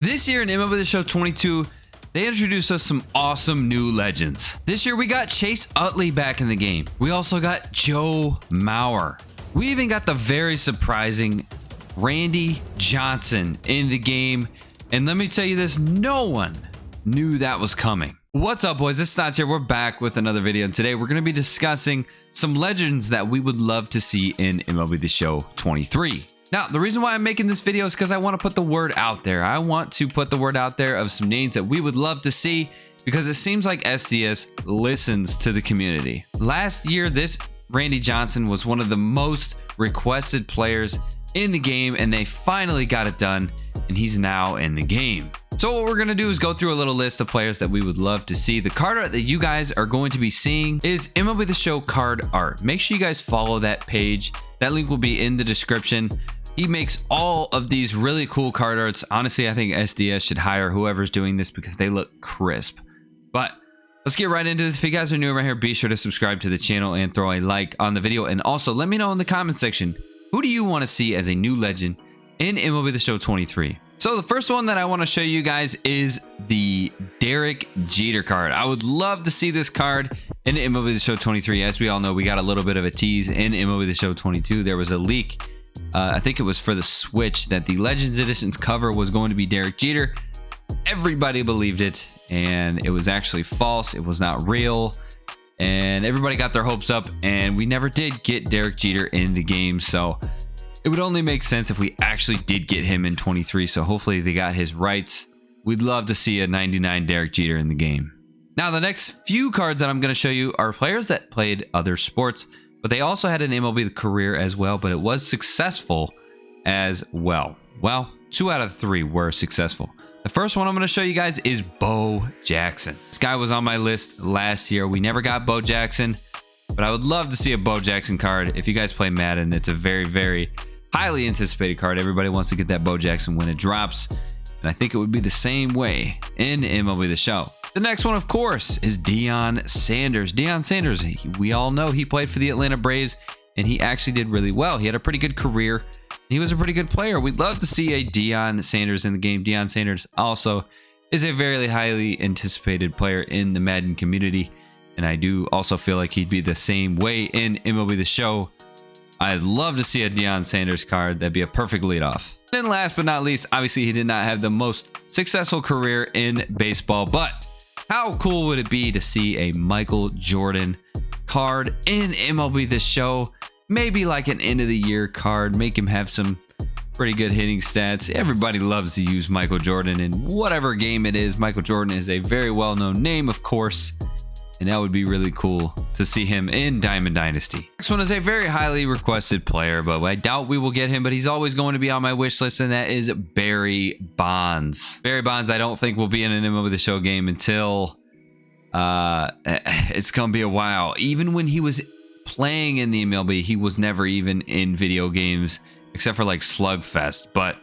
This year in MLB The Show 22, they introduced us some awesome new legends. This year we got Chase Utley back in the game. We also got Joe Mauer. We even got the very surprising Randy Johnson in the game. And let me tell you this, no one knew that was coming. What's up, boys? It's Snots here. We're back with another video. And today we're going to be discussing some legends that we would love to see in MLB The Show 23. Now, the reason why I'm making this video is because I want to put the word out there. I want to put the word out there of some names that we would love to see because it seems like SDS listens to the community. Last year, this Randy Johnson was one of the most requested players in the game, and they finally got it done, and he's now in the game. So what we're going to do is go through a little list of players that we would love to see. The card art that you guys are going to be seeing is MLB The Show card art. Make sure you guys follow that page. That link will be in the description. He makes all of these really cool card arts. Honestly, I think SDS should hire whoever's doing this because they look crisp. But let's get right into this. If you guys are new around here, be sure to subscribe to the channel and throw a like on the video. And also, let me know in the comment section, who do you want to see as a new legend in MLB The Show 23? So the first one that I want to show you guys is the Derek Jeter card. I would love to see this card in MLB The Show 23. As we all know, we got a little bit of a tease in MLB The Show 22. There was a leak. I think it was for the Switch that the Legends Edition's cover was going to be Derek Jeter. Everybody believed it, and it was actually false. It was not real, and everybody got their hopes up, and we never did get Derek Jeter in the game. So it would only make sense if we actually did get him in 23. So hopefully they got his rights. We'd love to see a 99 Derek Jeter in the game. Now, the next few cards that I'm going to show you are players that played other sports, but they also had an MLB career as well, but it was successful as well. Well, 2 out of 3 were successful. The first one I'm going to show you guys is Bo Jackson. This guy was on my list last year. We never got Bo Jackson, but I would love to see a Bo Jackson card. If you guys play Madden, it's a very, very highly anticipated card. Everybody wants to get that Bo Jackson when it drops, and I think it would be the same way in MLB The Show. The next one, of course, is Deion Sanders. Deion Sanders, we all know he played for the Atlanta Braves, and he actually did really well. He had a pretty good career. He was a pretty good player. We'd love to see a Deion Sanders in the game. Deion Sanders also is a very highly anticipated player in the Madden community, and I do also feel like he'd be the same way in MLB The Show. I'd love to see a Deion Sanders card. That'd be a perfect leadoff. Then last but not least, obviously he did not have the most successful career in baseball, but how cool would it be to see a Michael Jordan card in MLB The Show? Maybe like an end of the year card, make him have some pretty good hitting stats. Everybody loves to use Michael Jordan in whatever game it is. Michael Jordan is a very well-known name, of course, and that would be really cool to see him in Diamond Dynasty. Next one is a very highly requested player, but I doubt we will get him, but he's always going to be on my wish list, and that is Barry Bonds. Barry Bonds, I don't think will be in an MLB The Show game until it's gonna be a while. Even when he was playing in the MLB, he was never even in video games except for like Slugfest, but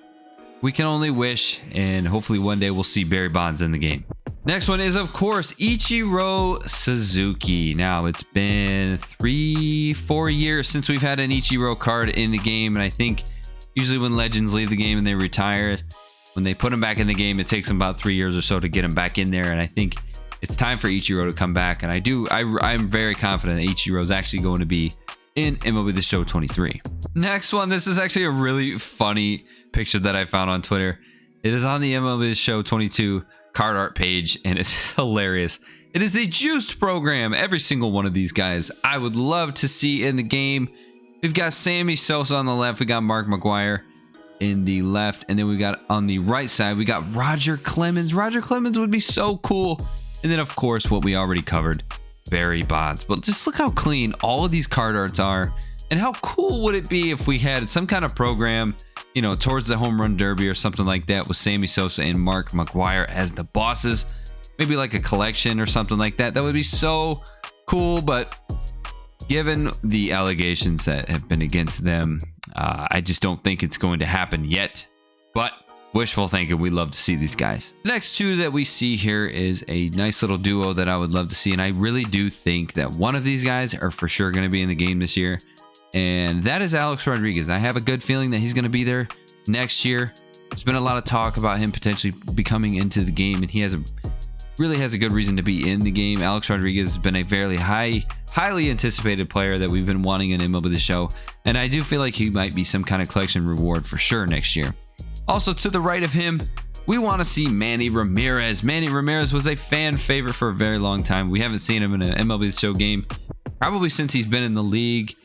we can only wish, and hopefully one day we'll see Barry Bonds in the game. Next one is, of course, Ichiro Suzuki. Now, it's been 3-4 years since we've had an Ichiro card in the game, and I think usually when legends leave the game and they retire, when they put them back in the game, it takes them about 3 years or so to get them back in there, and I think it's time for Ichiro to come back, and I'm very confident that Ichiro is actually going to be in MLB The Show 23. Next one, this is actually a really funny picture that I found on Twitter. It is on the MLB The Show 22 card art page, and it's hilarious. It is the Juiced program. Every single one of these guys I would love to see in the game. We've got Sammy Sosa on the left. We got Mark McGwire in the left, and then we got on the right side, we got Roger Clemens. Roger Clemens would be so cool. And then, of course, what we already covered, Barry Bonds. But just look how clean all of these card arts are. And how cool would it be if we had some kind of program, you know, towards the home run derby or something like that with Sammy Sosa and Mark McGwire as the bosses. Maybe like a collection or something like that. That would be so cool. But given the allegations that have been against them, I just don't think it's going to happen yet. But wishful thinking, we love to see these guys. The next two that we see here is a nice little duo that I would love to see, and I really do think that one of these guys are for sure going to be in the game this year, and that is Alex Rodriguez. I have a good feeling that he's going to be there next year. There's been a lot of talk about him potentially becoming into the game, and he really has a good reason to be in the game. Alex Rodriguez has been a very highly anticipated player that we've been wanting in MLB The Show, and I do feel like he might be some kind of collection reward for sure next year. Also, to the right of him, we want to see Manny Ramirez. Manny Ramirez was a fan favorite for a very long time. We haven't seen him in an MLB The Show game probably since he's been in the league,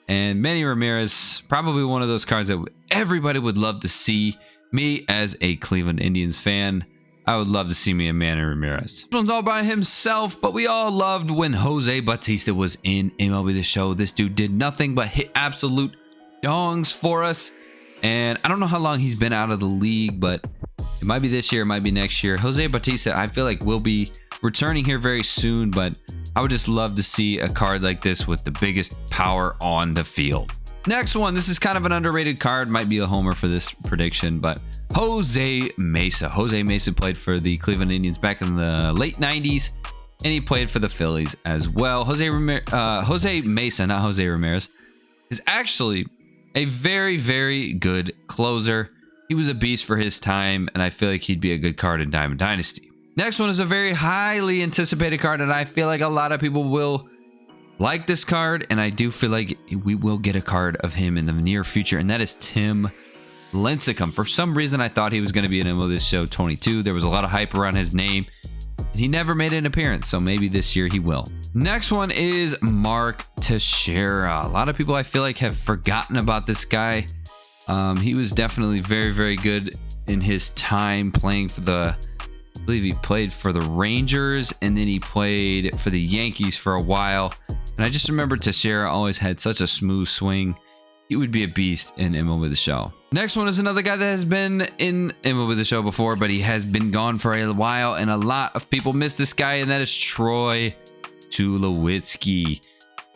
and Manny Ramirez, probably one of those cards that everybody would love to see. Me, as a Cleveland Indians fan, I would love to see me a Manny Ramirez. This one's all by himself, but we all loved when Jose Bautista was in MLB The Show. This dude did nothing but hit absolute dongs for us. And I don't know how long he's been out of the league, but it might be this year, it might be next year. Jose Bautista, I feel like will be returning here very soon, but I would just love to see a card like this with the biggest power on the field. Next one, this is kind of an underrated card. Might be a homer for this prediction, but Jose Mesa. Jose Mesa played for the Cleveland Indians back in the late 90s, and he played for the Phillies as well. Jose Mesa, not Jose Ramirez, is actually a very, very good closer. He was a beast for his time, and I feel like he'd be a good card in Diamond Dynasty. Next one is a very highly anticipated card, and I feel like a lot of people will like this card, and I do feel like we will get a card of him in the near future, and that is Tim Lincecum. For some reason, I thought he was going to be in MLB The Show 22. There was a lot of hype around his name, and he never made an appearance, so maybe this year he will. Next one is Mark Teixeira. A lot of people, I feel like, have forgotten about this guy. He was definitely very, very good in his time playing for the... I believe he played for the Rangers, and then he played for the Yankees for a while. And I just remember Teixeira always had such a smooth swing. He would be a beast in MLB The Show. Next one is another guy that has been in MLB The Show before, but he has been gone for a while, and a lot of people miss this guy, and that is Troy Tulowitzki.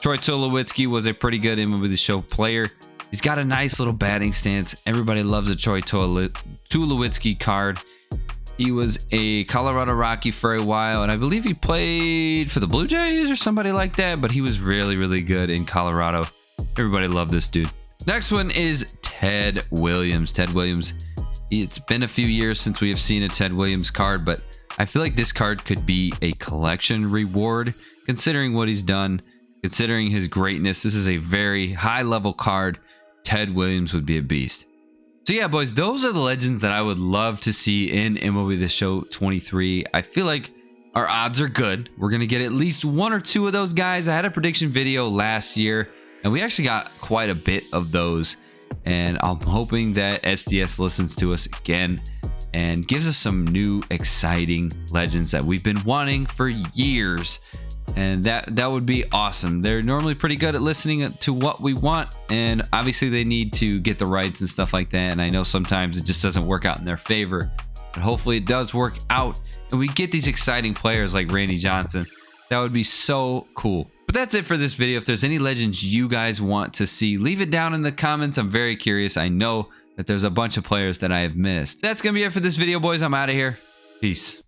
Troy Tulowitzki was a pretty good MLB The Show player. He's got a nice little batting stance. Everybody loves a Troy Tulowitzki card. He was a Colorado Rocky for a while, and I believe he played for the Blue Jays or somebody like that, but he was really, really good in Colorado. Everybody loved this dude. Next one is Ted Williams. Ted Williams, it's been a few years since we have seen a Ted Williams card, but I feel like this card could be a collection reward, considering what he's done, considering his greatness. This is a very high-level card. Ted Williams would be a beast. So yeah, boys, those are the legends that I would love to see in MLB The Show 23. I feel like our odds are good. We're going to get at least one or two of those guys. I had a prediction video last year, and we actually got quite a bit of those. And I'm hoping that SDS listens to us again and gives us some new, exciting legends that we've been wanting for years. And that would be awesome. They're normally pretty good at listening to what we want, and obviously they need to get the rights and stuff like that, and I know sometimes it just doesn't work out in their favor, but hopefully it does work out and we get these exciting players like Randy Johnson. That would be so cool. But that's it for this video. If there's any legends you guys want to see, leave it down in the comments. I'm very curious. I know that there's a bunch of players that I have missed. That's gonna be it for this video, boys. I'm out of here. Peace.